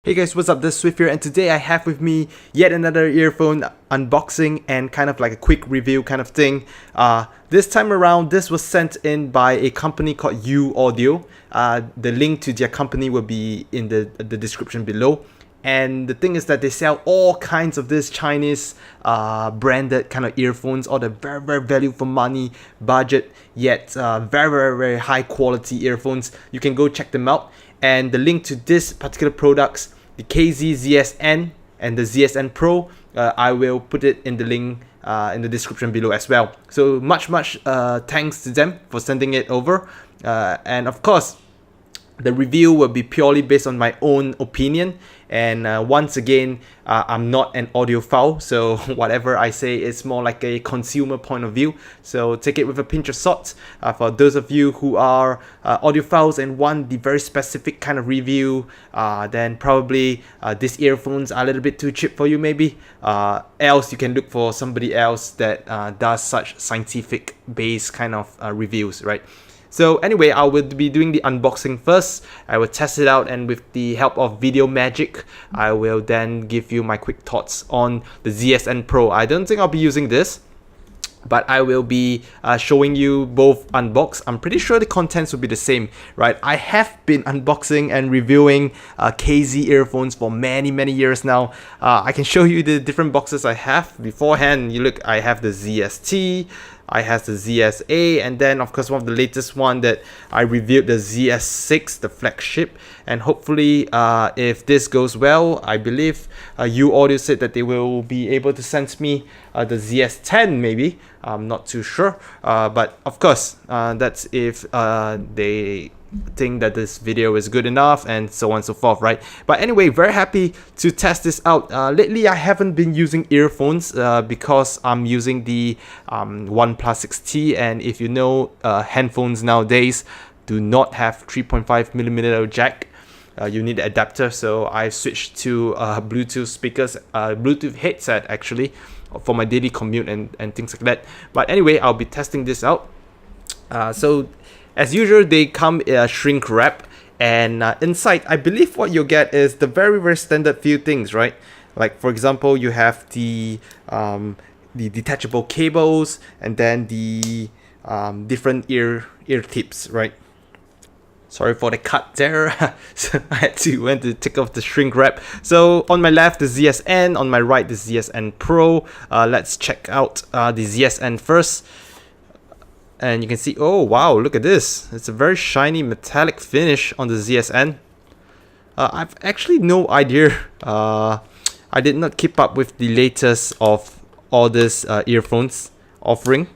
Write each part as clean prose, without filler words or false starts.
Hey guys, what's up? This is Swift here, and today I have with me yet another earphone unboxing and kind of like a quick review kind of thing. This time around, this was sent in by a company called U Audio. The link to their company will be in the description below. And the thing is that they sell all kinds of this Chinese branded kind of earphones, all the very value for money budget, yet very high quality earphones. You can go check them out. And the link to this particular products, the ZSN and the ZSN Pro, I will put it in the link in the description below as well. So much thanks to them for sending it over. And of course, the review will be purely based on my own opinion, and once again, I'm not an audiophile, so whatever I say is more like a consumer point of view, so take it with a pinch of salt. For those of you who are audiophiles and want the very specific kind of review, then probably these earphones are a little bit too cheap for you maybe, else you can look for somebody else that does such scientific based kind of reviews, right? So anyway, I will be doing the unboxing first. I will test it out, and with the help of video magic, I will then give you my quick thoughts on the ZSN Pro. I don't think I'll be using this, but I will be showing you both unbox. I'm pretty sure the contents will be the same, right? I have been unboxing and reviewing KZ earphones for many years now. I can show you the different boxes I have. Beforehand, you look, I have the ZST, I have the ZSA, and then of course one of the latest one that I reviewed, the ZS6, the flagship. And hopefully if this goes well, I believe U Audio said that they will be able to send me the ZS10 maybe. I'm not too sure, but of course that's if they think that this video is good enough and so on and so forth, right? But anyway, very happy to test this out. Lately I haven't been using earphones because I'm using the OnePlus 6T, and if you know, handphones nowadays do not have 3.5mm jack. You need an adapter, so I switched to Bluetooth speakers, Bluetooth headset actually, for my daily commute and things like that. But anyway, I'll be testing this out. So as usual, they come shrink wrap, and inside I believe what you'll get is the very standard few things, right? Like for example, you have the detachable cables, and then the different ear tips, right? Sorry for the cut there. So I went to take off the shrink wrap. So on my left, the ZSN, on my right, the ZSN Pro. Let's check out the ZSN first. And you can see, oh wow, look at this. It's a very shiny metallic finish on the ZSN. I've actually no idea. I did not keep up with the latest of all this earphones offering.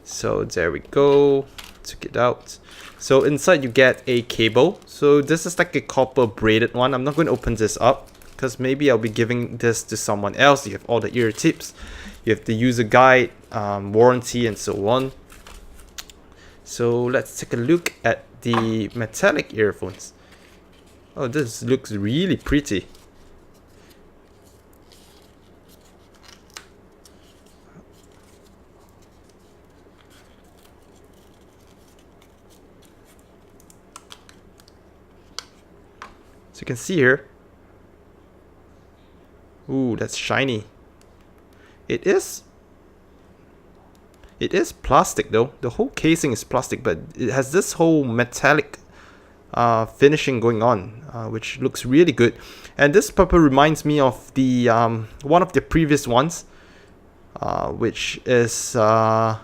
So there we go. Took it out. So inside you get a cable. So this is like a copper braided one. I'm not going to open this up because maybe I'll be giving this to someone else. You have all the ear tips. You have the user guide, warranty, and so on. So let's take a look at the metallic earphones. Oh, this looks really pretty. So you can see here. Ooh, that's shiny. It is plastic though. The whole casing is plastic, but it has this whole metallic finishing going on, which looks really good. And this purple reminds me of the one of the previous ones, which is I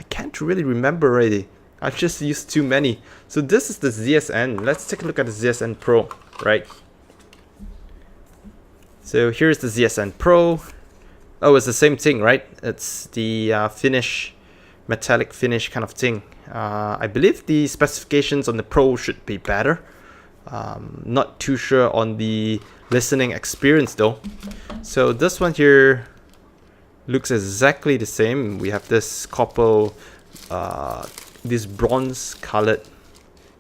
can't really remember already. I've just used too many. So this is the ZSN. Let's take a look at the ZSN Pro, right? So here's the ZSN Pro. Oh, it's the same thing, right? It's the finish, metallic finish kind of thing. I believe the specifications on the Pro should be better. Not too sure on the listening experience though. So this one here looks exactly the same. We have this copper, this bronze colored,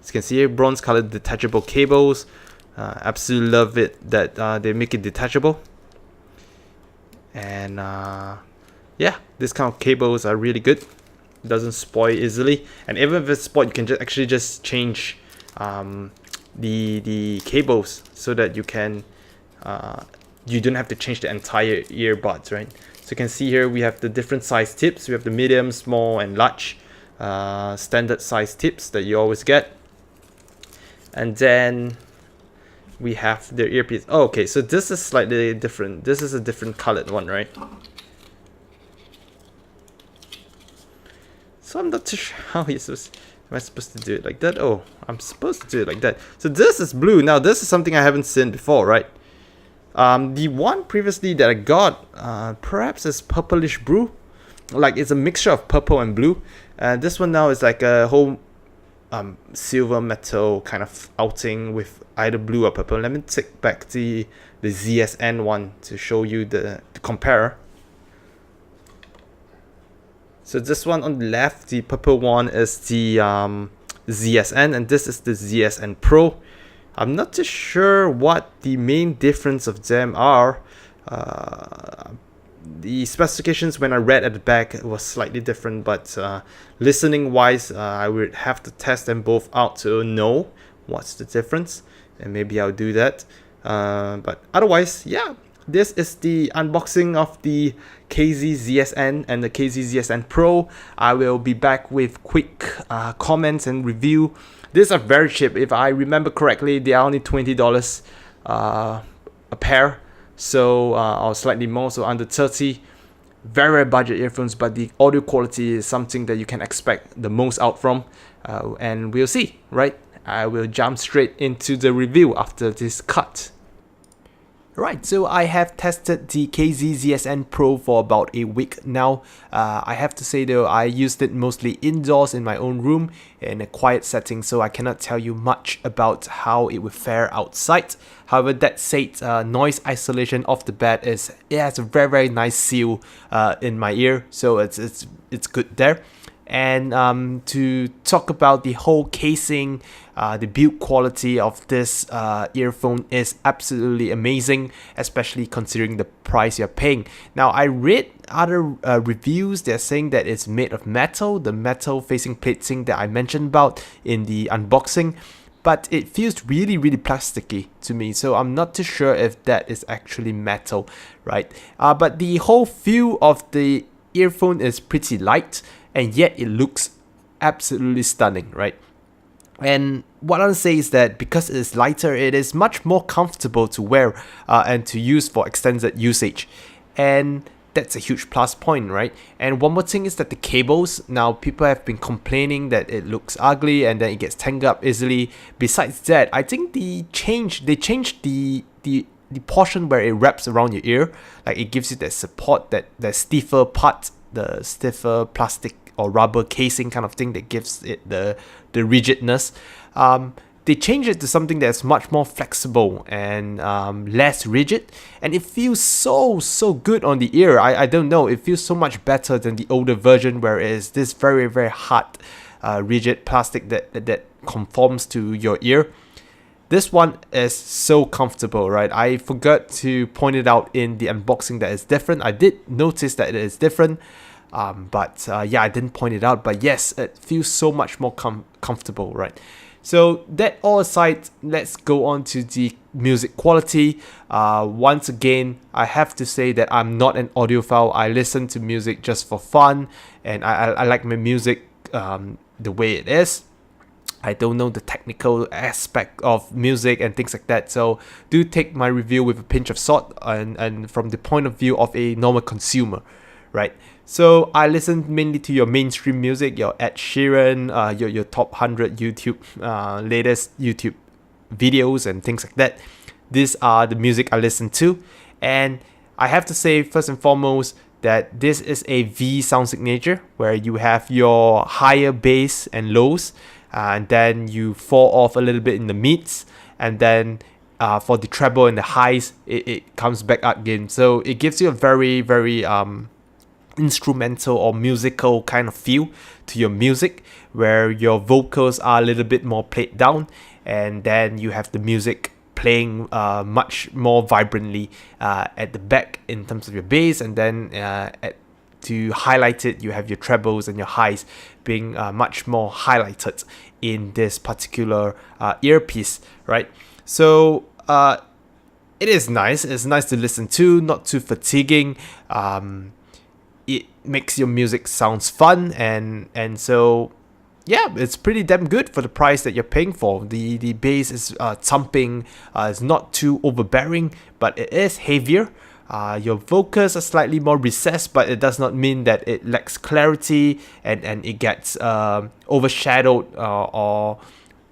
as you can see here, bronze colored detachable cables. Absolutely love it that they make it detachable. And yeah, this kind of cables are really good. It doesn't spoil easily, and even if it's spoiled, you can actually just change the cables so that you can you don't have to change the entire earbuds, right? So you can see here we have the different size tips. We have the medium, small, and large standard size tips that you always get. And then we have the earpiece. Oh, okay, so this is slightly different. This is a different colored one, right? So I'm not too sure how am I supposed to do it like that? Oh, I'm supposed to do it like that. So this is blue. Now this is something I haven't seen before, right? The one previously that I got, perhaps is purplish blue. Like it's a mixture of purple and blue. This one now is like a whole silver metal kind of outing with either blue or purple. Let me take back the ZSN one to show you the compare. So this one on the left, the purple one, is the ZSN, and this is the ZSN Pro. I'm not too sure what the main difference of them are. The specifications when I read at the back was slightly different, but listening wise, I would have to test them both out to know what's the difference, and maybe I'll do that. But otherwise, yeah, this is the unboxing of the KZ ZSN and the KZ ZSN Pro. I will be back with quick comments and review. These are very cheap. If I remember correctly, they are only $20 a pair. So or slightly more, so under 30. Very budget earphones, but the audio quality is something that you can expect the most out from, and we'll see, right? I will jump straight into the review after this cut. Right, so I have tested the KZ ZSN Pro for about a week now. I have to say though, I used it mostly indoors in my own room in a quiet setting, so I cannot tell you much about how it would fare outside. However, that said, noise isolation off the bat it has a very nice seal in my ear, so it's good there. And to talk about the whole casing, the build quality of this earphone is absolutely amazing, especially considering the price you're paying. Now, I read other reviews. They're saying that it's made of metal, the metal facing plating that I mentioned about in the unboxing, but it feels really plasticky to me, so I'm not too sure if that is actually metal, right? But the whole feel of the earphone is pretty light, and yet it looks absolutely stunning, right? And what I'll say is that because it is lighter, it is much more comfortable to wear and to use for extended usage. And that's a huge plus point, right? And one more thing is that the cables, now people have been complaining that it looks ugly and then it gets tangled up easily. Besides that, I think they changed the portion where it wraps around your ear. Like it gives you that support, that stiffer part, the stiffer plastic or rubber casing kind of thing that gives it the rigidness. They changed it to something that's much more flexible and less rigid, and it feels so good on the ear. I don't know, it feels so much better than the older version where it is this very hard rigid plastic that conforms to your ear. This one is so comfortable, right? I forgot to point it out in the unboxing that it's different. I did notice that it is different, but yeah, I didn't point it out. But yes, it feels so much more comfortable, right? So that all aside, let's go on to the music quality. Once again, I have to say that I'm not an audiophile. I listen to music just for fun, and I like my music the way it is. I don't know the technical aspect of music and things like that, so do take my review with a pinch of salt and from the point of view of a normal consumer, right? So I listen mainly to your mainstream music, your Ed Sheeran, your top 100 YouTube, latest YouTube videos and things like that. These are the music I listen to, and I have to say first and foremost that this is a V sound signature where you have your higher bass and lows, and then you fall off a little bit in the mids, and then for the treble and the highs, it comes back up again. So it gives you a very instrumental or musical kind of feel to your music, where your vocals are a little bit more played down, and then you have the music playing much more vibrantly at the back in terms of your bass, and then to highlight it. You have your trebles and your highs being much more highlighted in this particular earpiece, right? So it is nice. It's nice to listen to, not too fatiguing. It makes your music sounds fun, and so yeah, it's pretty damn good for the price that you're paying for. The bass is thumping. It's not too overbearing, but it is heavier. Your vocals are slightly more recessed, but it does not mean that it lacks clarity and it gets overshadowed or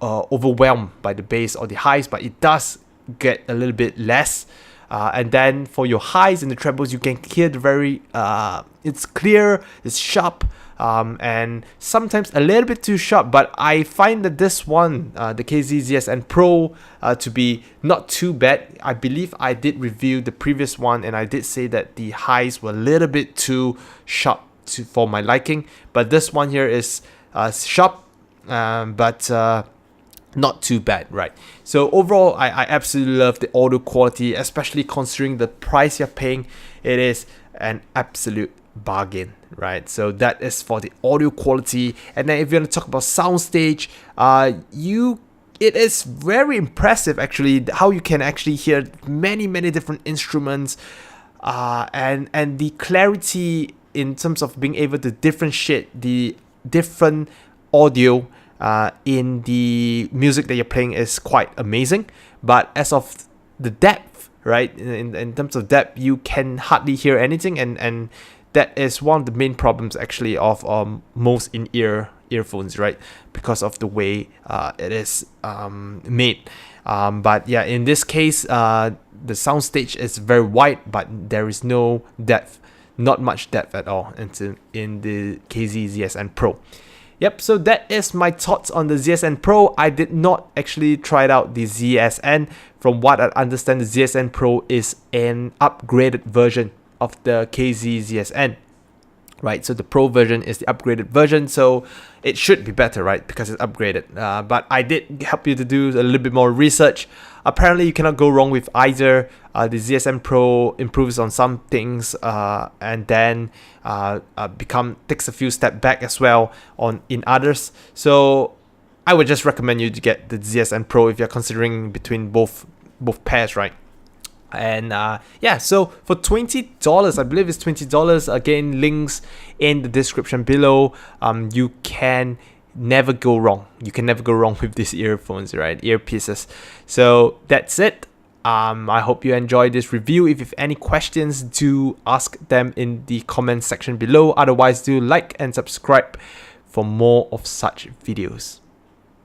overwhelmed by the bass or the highs, but it does get a little bit less. And then for your highs and the trebles, you can hear the very it's clear, it's sharp, and sometimes a little bit too sharp, but I find that this one, the ZSN Pro, to be not too bad. I believe I did review the previous one and I did say that the highs were a little bit too sharp for my liking, but this one here is sharp, but not too bad, right? So overall, I absolutely love the audio quality, especially considering the price you're paying. It is an absolute bargain, right? So that is for the audio quality. And then if you want to talk about soundstage, it is very impressive actually how you can actually hear many different instruments, and the clarity in terms of being able to differentiate the different audio in the music that you're playing is quite amazing. But as of the depth, right, in terms of depth, you can hardly hear anything, and that is one of the main problems actually of most in-ear earphones, right, because of the way it is made. But yeah, in this case, the soundstage is very wide, but there is no depth, not much depth at all in the ZSN Pro. Yep, so that is my thoughts on the ZSN Pro. I did not actually try out the ZSN. From what I understand, the ZSN Pro is an upgraded version of the ZSN, right? So the Pro version is the upgraded version, so it should be better, right? Because it's upgraded. But I did help you to do a little bit more research. Apparently, you cannot go wrong with either. The ZSN Pro improves on some things, and then takes a few steps back as well in others. So I would just recommend you to get the ZSN Pro if you're considering between both pairs, right? And yeah, so for $20, I believe it's $20. Again, links in the description below. You can never go wrong. You can never go wrong with these earphones, right? Earpieces. So that's it. I hope you enjoyed this review. If you have any questions, do ask them in the comment section below. Otherwise, do like and subscribe for more of such videos.